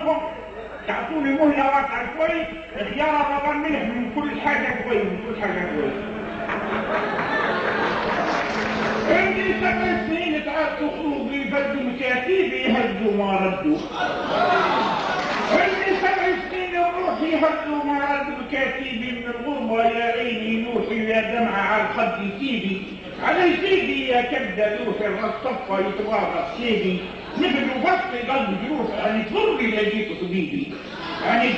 منكم تعطوني مهلة واسعة شوي، خيار رمضان ملح من كل حاجة شوي، من كل حاجة شوي. عندي 7 سنين تعبت خروجي يفدوا مكاتيبي يهزوا ما ردوا. عندي 7 سنين روحي يهزوا ما ردوا مكاتيبي من الغربة يا عيني نوحي يا دمعة على الخد سيدي. علي سيدي يا كبدة يوحي الصفة يتواضع سيدي. مثل وفصل قلب جروح يعني تضرني لقيت طبيبي. يعني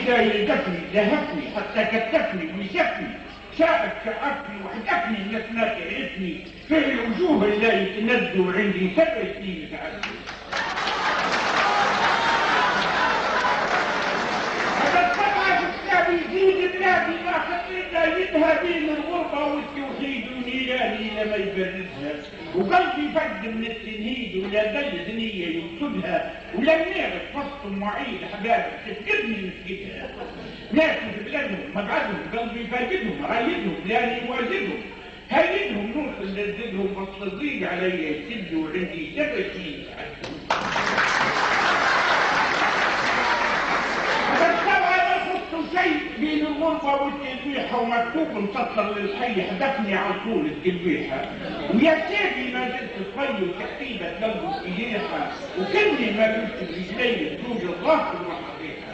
دفني ذهبني حتى كتفني ويشفني. شعبني وحدفني الناس ما تعرفني في الوجوه اللي يتندوا عندي 7 سنين تعبت. هذا السبعة في كتاب يزيد بلادي ما خلينا يدها بين الغربة والتوحيد ونيراني لما يبرزها. وقلبي فد من التنهيد ولا بلد نية يقصدها ولا نعرف وسط معيد حبابك تفقدني نفقدها. ناس في بلادهم مبعدهم قلبي فاقدهم رايدهم لاني واجدهم هايدهم نوصل نزلهم وسط الضيق علي يسدوا عندي 7 سنين تعبتهم. هذا السبعة ما خصوا شيء بين الغربة والتلويحة ومكتوب مسطر للحي حدفني على طول التلويحة. ويا سيدي ما زلت صغير تحتيبة قلبه إليحة وكني ما قلت رجلي بزوج الظهر وحقيقة.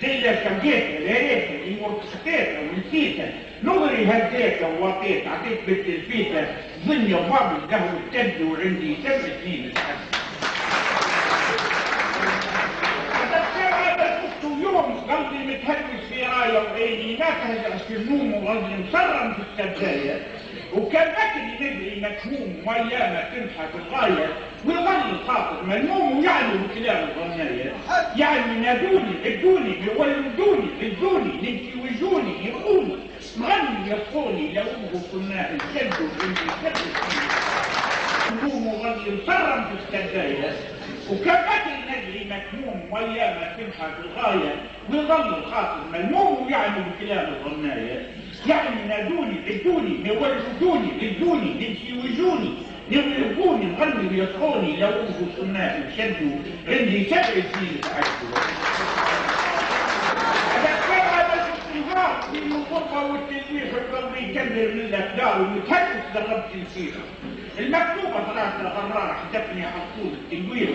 زي لا شوقيتها لا ريتها امور خطيتها ونسيتها نظري هديتها وواطيتها عطيت بنت الفيتة ظني وباب القهوة التد وعندي 7 سنين تعبت. هذا السبعة بس يوم قلبي متهوس في راية وعيني ما تهزع في النوم وغزي مصرم في السباية. وكان بكري ندعي مكهوم وايامه تنحى بالغايه ويظل الخاطر ملموم ويعلو بكلام الغنايه. يعني نادوني عدوني يولدوني غزوني نمشي وجوني يقولي مغني يصوني لو كنا الجد عندي 7 سنين. ملموم وغزي مصرم في السبايه. وكان بكري ندعي مكهوم وايامه تنحى بالغايه ويظل الخاطر ملموم ويعلو بكلام الغنايه. يعني نادوني عدوني يولدوني غزوني نمشي وجوني يغلبوني نغني ويصحوني لو كنا الشدوا عندي 7 سنين تعبتوا. هذا السبعة بس استنهار بين الغربة والتلويح القلبي يكبر من الأفدار ومتهكس لغبت السيرة. المكتوبة طلعت الغرارة حدفني على طول التلويح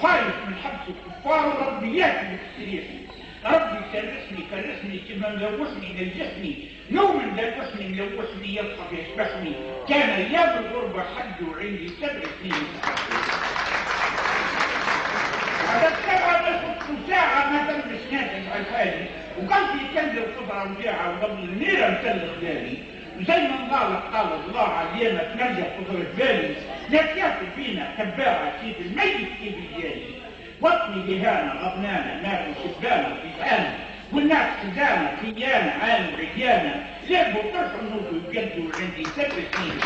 خايف من حبس الكفار وربي ياكل يستريحني. ربي كرسني كما ملوحني نجحني يوم ملوحني يصحب يشبحني. كان ايام الغربة حد وعندي 7 سنين. هذا السبعة بس ساعة ما تمش ناتج على الحالي وقلبي كنز القدرة وجاعة وقبل النيرة مثل خلالي. وزي ما انطلق قال الله علينا تنرجع قدرة بالي لا تياكل فينا تباعة كيف الميت كيف الجالي. وطني بهانة غضنانة نار شبانة في عانة والناس خزانة خيانة عالم عيانة لعبوا طرحوا نوضوا يقدوا عندي 7 سنين.